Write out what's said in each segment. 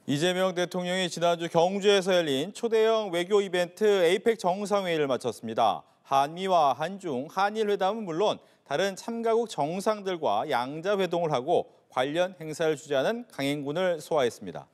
이재명 대통령이 지난주 경주에서 열린 초대형 외교 이벤트 에이펙 정상회의를 마쳤습니다. 한미와 한중, 한일 회담은 물론 다른 참가국 정상들과 양자회동을 하고 관련 행사를 주재하는 강행군을 소화했습니다.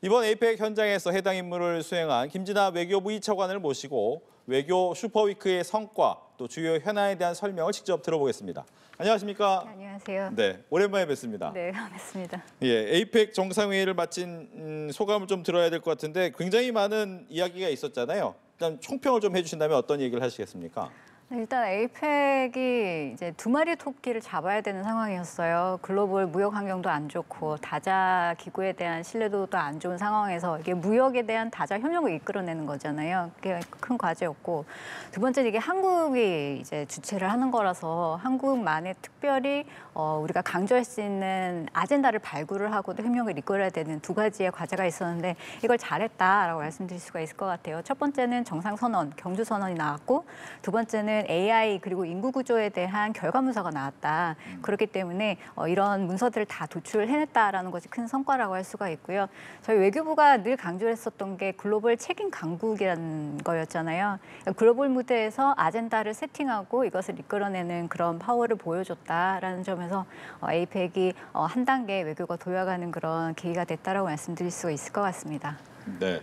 이번 에이펙 현장에서 해당 임무를 수행한 김진아 외교부 2차관을 모시고 외교 슈퍼위크의 성과, 또 주요 현안에 대한 설명을 직접 들어보겠습니다. 안녕하십니까? 네, 안녕하세요. 네, 오랜만에 뵙습니다. 네, 뵙습니다. 예, 에이펙 정상회의를 마친 소감을 좀 들어야 될 것 같은데 굉장히 많은 이야기가 있었잖아요. 일단 총평을 좀 해주신다면 어떤 얘기를 하시겠습니까? 일단 에이펙이 이제 두 마리 토끼를 잡아야 되는 상황이었어요. 글로벌 무역 환경도 안 좋고 다자 기구에 대한 신뢰도도 안 좋은 상황에서 이게 무역에 대한 다자 협력을 이끌어내는 거잖아요. 그게 큰 과제였고, 두 번째는 이게 한국이 이제 주최를 하는 거라서 한국만의 특별히 우리가 강조할 수 있는 아젠다를 발굴을 하고도 협력을 이끌어야 되는 두 가지의 과제가 있었는데 이걸 잘했다라고 말씀드릴 수가 있을 것 같아요. 첫 번째는 정상선언, 경주선언이 나왔고, 두 번째는 AI 그리고 인구 구조에 대한 결과 문서가 나왔다. 그렇기 때문에 이런 문서들을 다 도출해냈다라는 것이 큰 성과라고 할 수가 있고요. 저희 외교부가 늘 강조했었던 게 글로벌 책임 강국이라는 거였잖아요. 글로벌 무대에서 아젠다를 세팅하고 이것을 이끌어내는 그런 파워를 보여줬다라는 점에서 에이펙이 한 단계 외교가 도약하는 그런 계기가 됐다라고 말씀드릴 수가 있을 것 같습니다. 네.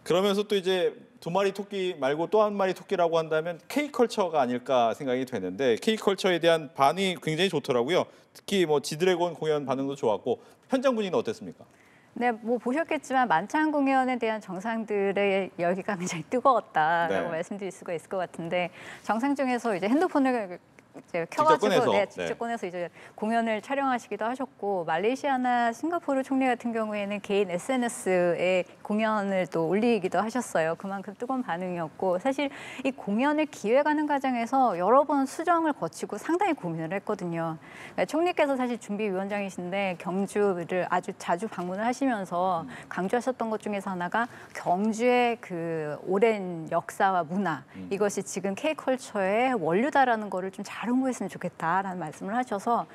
그러면서 또 이제 두 마리 토끼 말고 또 한 마리 토끼라고 한다면 K컬처가 아닐까 생각이 되는데 K컬처에 대한 반응이 굉장히 좋더라고요. 특히 뭐 지드래곤 공연 반응도 좋았고 현장 분위기는 어땠습니까? 네, 뭐 보셨겠지만 만찬 공연에 대한 정상들의 열기가 굉장히 뜨거웠다라고 네. 말씀드릴 수가 있을 것 같은데, 정상 중에서 이제 핸드폰을 이제 켜가지고 꺼내서, 직접 꺼내서 이제 공연을 촬영하시기도 하셨고, 말레이시아나 싱가포르 총리 같은 경우에는 개인 SNS에 공연을 또 올리기도 하셨어요. 그만큼 뜨거운 반응이었고, 사실 이 공연을 기획하는 과정에서 여러 번 수정을 거치고 상당히 고민을 했거든요. 그러니까 총리께서 사실 준비위원장이신데 경주를 아주 자주 방문을 하시면서 강조하셨던 것 중에서 하나가 경주의 그 오랜 역사와 문화, 이것이 지금 K컬처의 원류다라는 거를 좀 잘 홍보했으면 좋겠다라는 말씀을 하셔서,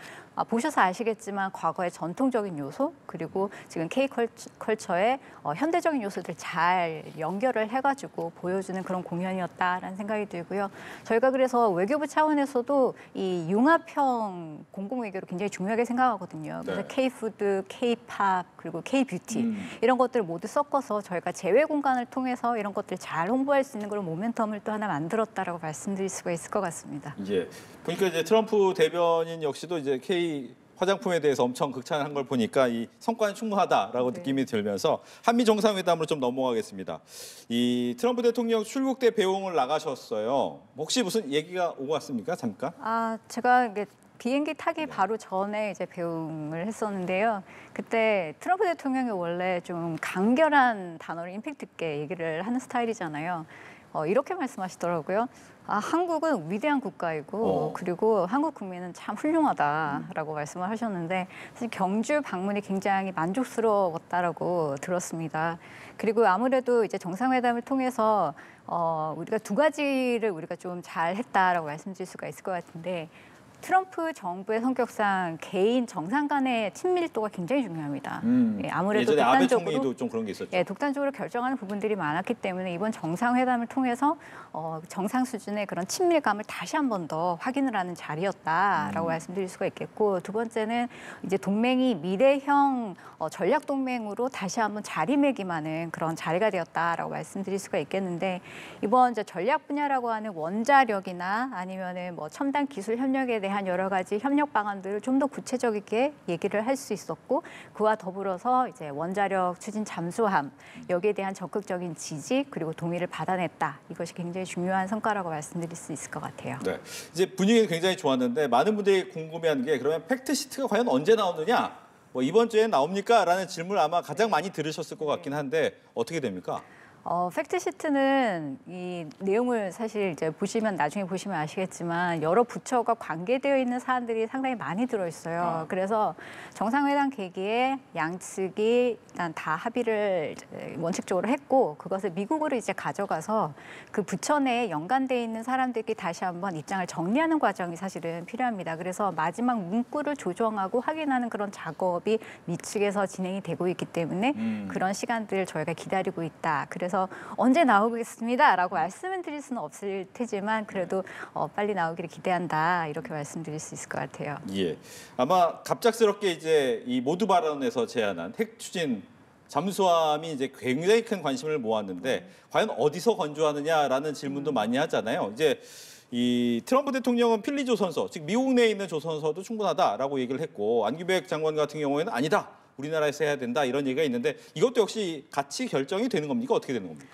보셔서 아시겠지만 과거의 전통적인 요소 그리고 지금 K컬처의 현대적인 요소들 잘 연결을 해가지고 보여주는 그런 공연이었다라는 생각이 들고요. 저희가 그래서 외교부 차원에서도 이 융합형 공공외교를 굉장히 중요하게 생각하거든요. 그래서 네. K푸드, K팝 그리고 K뷰티 이런 것들을 모두 섞어서 저희가 제외 공간을 통해서 이런 것들을 잘 홍보할 수 있는 그런 모멘텀을 또 하나 만들었다라고 말씀드릴 수가 있을 것 같습니다. 예. 보니까 이제 트럼프 대변인 역시도 이제 K 화장품에 대해서 엄청 극찬한 걸 보니까 이 성과는 충분하다라고 느낌이 들면서 한미 정상회담으로 좀 넘어가겠습니다. 이 트럼프 대통령 출국 때 배웅을 나가셨어요. 혹시 무슨 얘기가 오고 왔습니까? 잠깐? 제가 이게 비행기 타기 바로 전에 이제 배웅을 했었는데요. 그때 트럼프 대통령이 원래 좀 간결한 단어를 임팩트 있게 얘기를 하는 스타일이잖아요. 이렇게 말씀하시더라고요. 한국은 위대한 국가이고 그리고 한국 국민은 참 훌륭하다라고 말씀을 하셨는데, 사실 경주 방문이 굉장히 만족스러웠다라고 들었습니다. 그리고 아무래도 이제 정상회담을 통해서 우리가 두 가지를 우리가 좀 잘했다라고 말씀드릴 수가 있을 것 같은데, 트럼프 정부의 성격상 개인 정상 간의 친밀도가 굉장히 중요합니다. 아무래도 예전에 아베 독단적으로 총리도 좀 그런 게 있었죠. 예, 독단적으로 결정하는 부분들이 많았기 때문에 이번 정상회담을 통해서 정상 수준의 그런 친밀감을 다시 한 번 더 확인을 하는 자리였다라고 말씀드릴 수가 있겠고, 두 번째는 이제 동맹이 미래형 전략 동맹으로 다시 한번 자리매김하는 그런 자리가 되었다라고 말씀드릴 수가 있겠는데, 이번 이제 전략 분야라고 하는 원자력이나 아니면은 뭐 첨단 기술 협력에 대한 여러 가지 협력 방안들을 좀 더 구체적이게 얘기를 할 수 있었고, 그와 더불어서 이제 원자력 추진 잠수함 여기에 대한 적극적인 지지 그리고 동의를 받아냈다. 이것이 굉장히 중요한 성과라고 말씀드릴 수 있을 것 같아요. 네, 이제 분위기는 굉장히 좋았는데 많은 분들이 궁금해하는 게 그러면 팩트 시트가 과연 언제 나오느냐? 뭐 이번 주에 나옵니까? 라는 질문을 아마 가장 많이 들으셨을 것 같긴 한데 어떻게 됩니까? 팩트시트는 이 내용을 사실 이제 나중에 보시면 아시겠지만 여러 부처가 관계되어 있는 사안들이 상당히 많이 들어있어요. 그래서 정상회담 계기에 양측이 일단 다 합의를 이제 원칙적으로 했고 그것을 미국으로 이제 가져가서 그 부처 내에 연관돼 있는 사람들끼리 다시 한번 입장을 정리하는 과정이 사실은 필요합니다. 그래서 마지막 문구를 조정하고 확인하는 그런 작업이 미 측에서 진행이 되고 있기 때문에 그런 시간들을 저희가 기다리고 있다. 그래서 언제 나오겠습니다라고 말씀을 드릴 수는 없을 테지만 그래도 빨리 나오기를 기대한다 이렇게 말씀드릴 수 있을 것 같아요. 예, 아마 갑작스럽게 이제 이 모두 발언에서 제안한 핵 추진 잠수함이 이제 굉장히 큰 관심을 모았는데 과연 어디서 건조하느냐라는 질문도 많이 하잖아요. 이제 이 트럼프 대통령은 필리 조선소, 즉 미국 내에 있는 조선소도 충분하다라고 얘기를 했고 안규백 장관 같은 경우에는 아니다. 우리나라에서 해야 된다 이런 얘기가 있는데 이것도 역시 같이 결정이 되는 겁니까? 어떻게 되는 겁니까?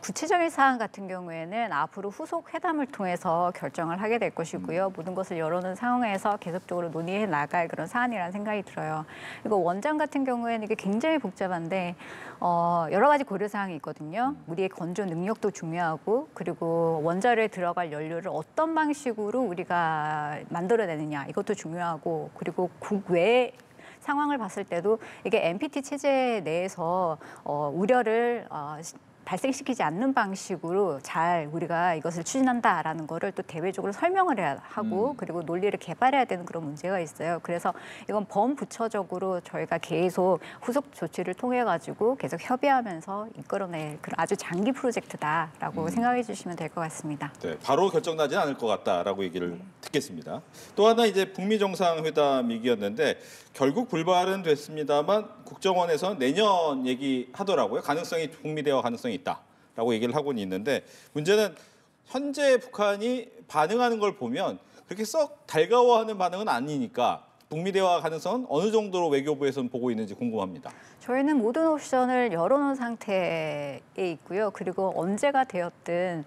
구체적인 사안 같은 경우에는 앞으로 후속 회담을 통해서 결정을 하게 될 것이고요. 모든 것을 열어놓은 상황에서 계속적으로 논의해 나갈 그런 사안이라는 생각이 들어요. 이거 원장 같은 경우에는 이게 굉장히 복잡한데 여러 가지 고려 사항이 있거든요. 우리의 건조 능력도 중요하고 그리고 원자로에 들어갈 연료를 어떤 방식으로 우리가 만들어내느냐 이것도 중요하고 그리고 국외 상황을 봤을 때도 이게 NPT 체제 내에서 우려를 발생시키지 않는 방식으로 잘 우리가 이것을 추진한다라는 거를 또 대외적으로 설명을 해야 하고 그리고 논리를 개발해야 되는 그런 문제가 있어요. 그래서 이건 범부처적으로 저희가 계속 후속 조치를 통해 가지고 계속 협의하면서 이끌어낼 그런 아주 장기 프로젝트다라고 생각해 주시면 될 것 같습니다. 네, 바로 결정나지는 않을 것 같다라고 얘기를 듣겠습니다. 또 하나 이제 북미 정상회담 얘기였는데 결국 불발은 됐습니다만 국정원에서는 내년 얘기하더라고요. 북미 대화 가능성이 있다라고 얘기를 하고는 있는데 문제는 현재 북한이 반응하는 걸 보면 그렇게 썩 달가워하는 반응은 아니니까 북미 대화 가능성은 어느 정도로 외교부에서는 보고 있는지 궁금합니다. 저희는 모든 옵션을 열어놓은 상태에 있고요. 그리고 언제가 되었든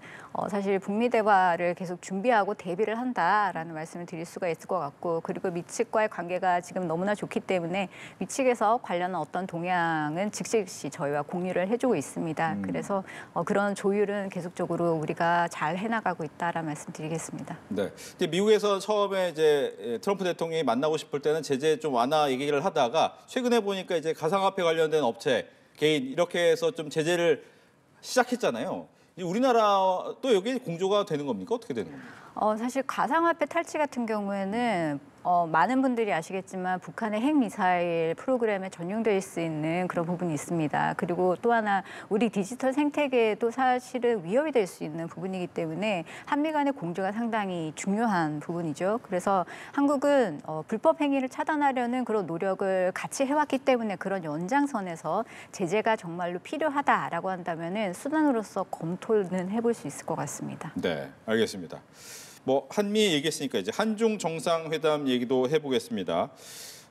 사실 북미 대화를 계속 준비하고 대비를 한다라는 말씀을 드릴 수가 있을 것 같고 그리고 미 측과의 관계가 지금 너무나 좋기 때문에 미 측에서 관련한 어떤 동향은 즉시 저희와 공유를 해주고 있습니다. 그래서 그런 조율은 계속적으로 우리가 잘 해나가고 있다라는 말씀드리겠습니다. 네, 이제 미국에서 처음에 이제 트럼프 대통령이 만나고 싶을 때는 제재 좀 완화 얘기를 하다가 최근에 보니까 이제 가상화폐 관련된 업체, 개인 이렇게 해서 좀 제재를 시작했잖아요. 우리나라 또 여기 공조가 되는 겁니까? 어떻게 되는 겁니까? 사실 가상화폐 탈취 같은 경우에는 많은 분들이 아시겠지만 북한의 핵미사일 프로그램에 전용될 수 있는 그런 부분이 있습니다. 그리고 또 하나 우리 디지털 생태계에도 사실은 위협이 될 수 있는 부분이기 때문에 한미 간의 공조가 상당히 중요한 부분이죠. 그래서 한국은 불법 행위를 차단하려는 그런 노력을 같이 해왔기 때문에 그런 연장선에서 제재가 정말로 필요하다라고 한다면은 수단으로서 검토는 해볼 수 있을 것 같습니다. 네, 알겠습니다. 뭐 한미 얘기했으니까 이제 한중 정상회담 얘기도 해보겠습니다.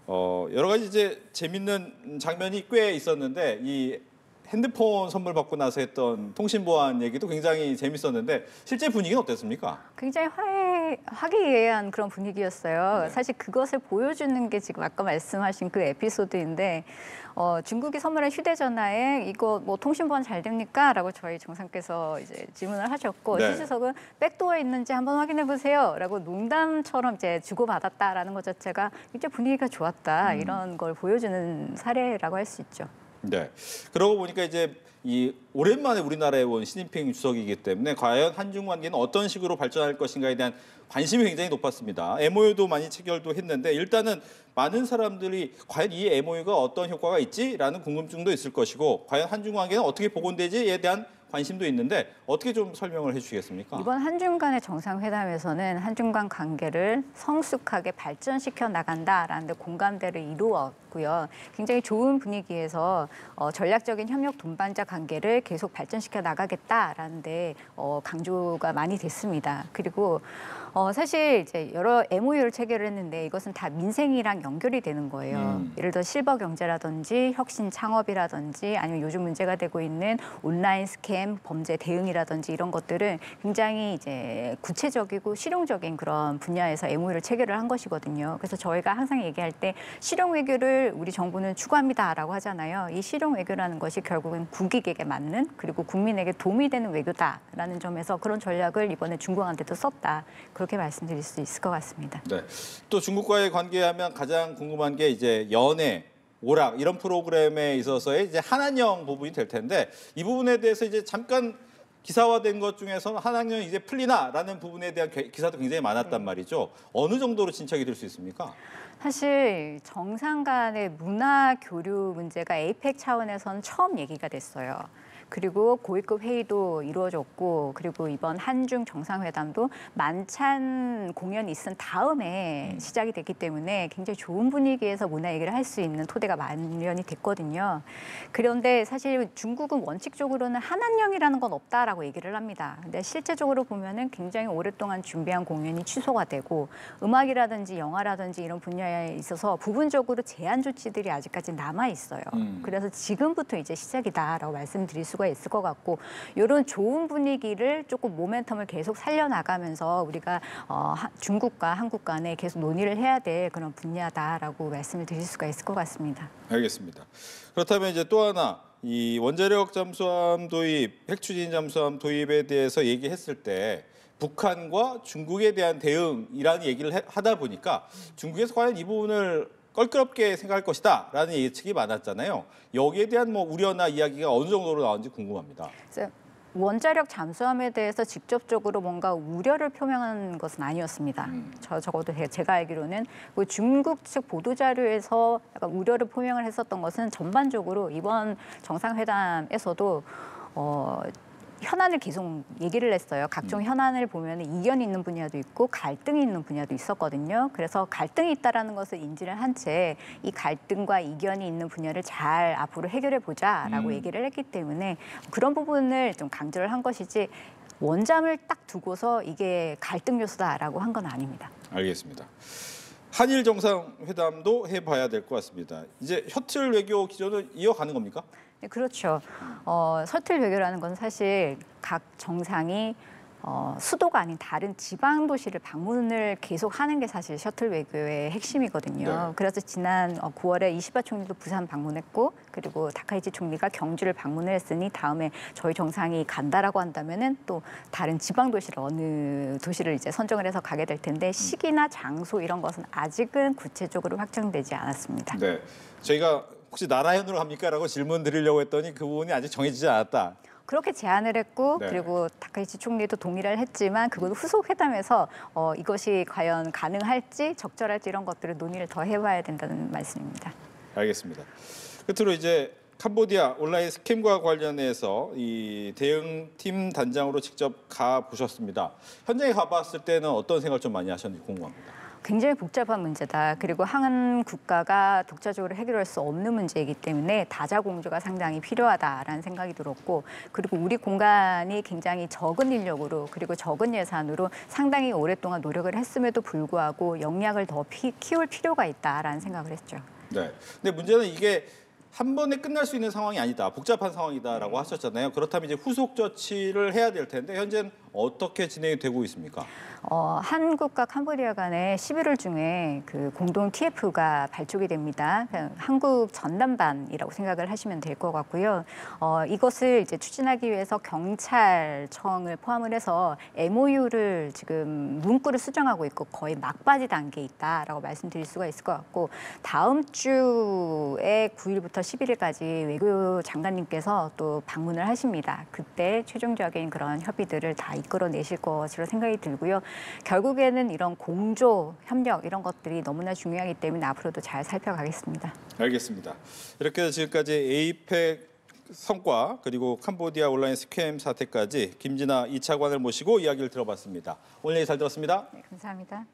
여러 가지 이제 재밌는 장면이 꽤 있었는데 이 핸드폰 선물 받고 나서 했던 통신 보안 얘기도 굉장히 재밌었는데 실제 분위기는 어땠습니까? 굉장히 화기애애한 그런 분위기였어요. 네. 사실 그것을 보여주는 게 지금 아까 말씀하신 그 에피소드인데 중국이 선물한 휴대전화에 이거 뭐 통신 보안 잘 됩니까? 라고 저희 정상께서 이제 질문을 하셨고 네. 실질적은 백도어 있는지 한번 확인해 보세요. 라고 농담처럼 이제 주고받았다라는 것 자체가 굉장히 분위기가 좋았다. 이런 걸 보여주는 사례라고 할 수 있죠. 네. 그러고 보니까 이제 이 오랜만에 우리나라에 온 시진핑 주석이기 때문에 과연 한중 관계는 어떤 식으로 발전할 것인가에 대한 관심이 굉장히 높았습니다. MOU도 많이 체결도 했는데 일단은 많은 사람들이 과연 이 MOU가 어떤 효과가 있지라는 궁금증도 있을 것이고 과연 한중 관계는 어떻게 복원되지에 대한 관심도 있는데 어떻게 좀 설명을 해주시겠습니까? 이번 한중 간의 정상회담에서는 한중 간 관계를 성숙하게 발전시켜 나간다라는 데 공감대를 이루었고요. 굉장히 좋은 분위기에서 전략적인 협력 동반자 관계를 계속 발전시켜 나가겠다라는 데 강조가 많이 됐습니다. 그리고 사실 이제 여러 MOU를 체결을 했는데 이것은 다 민생이랑 연결이 되는 거예요. 예를 들어 실버 경제라든지 혁신 창업이라든지 아니면 요즘 문제가 되고 있는 온라인 스캠 범죄 대응이라든지 이런 것들은 굉장히 이제 구체적이고 실용적인 그런 분야에서 MOU를 체결을 한 것이거든요. 그래서 저희가 항상 얘기할 때 실용 외교를 외교를 우리 정부는 추구합니다라고 하잖아요. 이 실용 외교라는 것이 결국은 국익에게 맞는 그리고 국민에게 도움이 되는 외교다라는 점에서 그런 전략을 이번에 중국한테도 썼다. 그렇게 말씀드릴 수 있을 것 같습니다. 네. 또 중국과의 관계하면 가장 궁금한 게 이제 연애, 오락 이런 프로그램에 있어서의 이제 한한령 부분이 될 텐데 이 부분에 대해서 이제 잠깐 기사화된 것 중에서는 한한령이 이제 풀리나라는 부분에 대한 기사도 굉장히 많았단 말이죠. 어느 정도로 진척이 될 수 있습니까? 사실 정상 간의 문화 교류 문제가 에이펙 차원에서는 처음 얘기가 됐어요. 그리고 고위급 회의도 이루어졌고 그리고 이번 한중 정상회담도 만찬 공연이 있은 다음에 시작이 됐기 때문에 굉장히 좋은 분위기에서 문화 얘기를 할 수 있는 토대가 마련이 됐거든요. 그런데 사실 중국은 원칙적으로는 한한령이라는 건 없다라고 얘기를 합니다. 근데 실제적으로 보면은 굉장히 오랫동안 준비한 공연이 취소가 되고 음악이라든지 영화라든지 이런 분야에 있어서 부분적으로 제한 조치들이 아직까지 남아 있어요. 그래서 지금부터 이제 시작이다라고 말씀드릴 수가 있을 것 같고 이런 좋은 분위기를 조금 모멘텀을 계속 살려나가면서 우리가 중국과 한국 간에 계속 논의를 해야 될 그런 분야다라고 말씀을 드릴 수가 있을 것 같습니다. 알겠습니다. 그렇다면 이제 또 하나 이 원자력 잠수함 도입, 핵추진 잠수함 도입에 대해서 얘기했을 때 북한과 중국에 대한 대응이라는 얘기를 하다 보니까 중국에서 과연 이 부분을 껄끄럽게 생각할 것이다라는 예측이 많았잖아요. 여기에 대한 뭐 우려나 이야기가 어느 정도로 나왔는지 궁금합니다. 원자력 잠수함에 대해서 직접적으로 뭔가 우려를 표명한 것은 아니었습니다. 적어도 제가 알기로는 그 중국 측 보도자료에서 약간 우려를 표명을 했었던 것은 전반적으로 이번 정상회담에서도 현안을 계속 얘기를 했어요. 각종 현안을 보면 이견이 있는 분야도 있고 갈등이 있는 분야도 있었거든요. 그래서 갈등이 있다라는 것을 인지를 한 채 이 갈등과 이견이 있는 분야를 잘 앞으로 해결해 보자라고 얘기를 했기 때문에 그런 부분을 좀 강조를 한 것이지 원잠을 딱 두고서 이게 갈등 요소다라고 한 건 아닙니다. 알겠습니다. 한일 정상회담도 해봐야 될 것 같습니다. 이제 셔틀 외교 기조는 이어가는 겁니까? 네, 그렇죠. 셔틀 외교라는 건 사실 각 정상이 수도가 아닌 다른 지방 도시를 방문을 계속 하는 게 사실 셔틀 외교의 핵심이거든요. 네. 그래서 지난 9월에 이시바 총리도 부산 방문했고 그리고 다카이치 총리가 경주를 방문을 했으니 다음에 저희 정상이 간다라고 한다면은 또 다른 지방 도시를 어느 도시를 이제 선정을 해서 가게 될 텐데 시기나 장소 이런 것은 아직은 구체적으로 확정되지 않았습니다. 네, 저희가 혹시 나라현으로 갑니까?라고 질문 드리려고 했더니 그 부분이 아직 정해지지 않았다. 그렇게 제안을 했고 네. 그리고 다카이치 총리도 동의를 했지만 그건 후속 회담에서 이것이 과연 가능할지 적절할지 이런 것들을 논의를 더 해봐야 된다는 말씀입니다. 알겠습니다. 끝으로 이제 캄보디아 온라인 스캠과 관련해서 이 대응팀 단장으로 직접 가 보셨습니다. 현장에 가봤을 때는 어떤 생각을 좀 많이 하셨는지 궁금합니다. 굉장히 복잡한 문제다. 그리고 한 국가가 독자적으로 해결할 수 없는 문제이기 때문에 다자 공조가 상당히 필요하다라는 생각이 들었고 그리고 우리 공간이 굉장히 적은 인력으로 그리고 적은 예산으로 상당히 오랫동안 노력을 했음에도 불구하고 역량을 더 키울 필요가 있다라는 생각을 했죠. 네. 근데 문제는 이게 한 번에 끝날 수 있는 상황이 아니다. 복잡한 상황이다라고 하셨잖아요. 그렇다면 이제 후속 조치를 해야 될 텐데 현재는 어떻게 진행이 되고 있습니까? 한국과 캄보디아 간에 11월 중에 그 공동 TF가 발족이 됩니다. 한국 전담반이라고 생각을 하시면 될 것 같고요. 이것을 이제 추진하기 위해서 경찰청을 포함을 해서 MOU를 지금 문구를 수정하고 있고 거의 막바지 단계에 있다라고 말씀드릴 수가 있을 것 같고 다음 주에 9일부터 11일까지 외교 장관님께서 또 방문을 하십니다. 그때 최종적인 그런 협의들을 다 이끌어내실 것으로 생각이 들고요. 결국에는 이런 공조, 협력 이런 것들이 너무나 중요하기 때문에 앞으로도 잘 살펴가겠습니다. 알겠습니다. 이렇게 해서 지금까지 에이펙 성과 그리고 캄보디아 온라인 스캠 사태까지 김진아 2차관을 모시고 이야기를 들어봤습니다. 오늘 얘기 잘 들었습니다. 네, 감사합니다.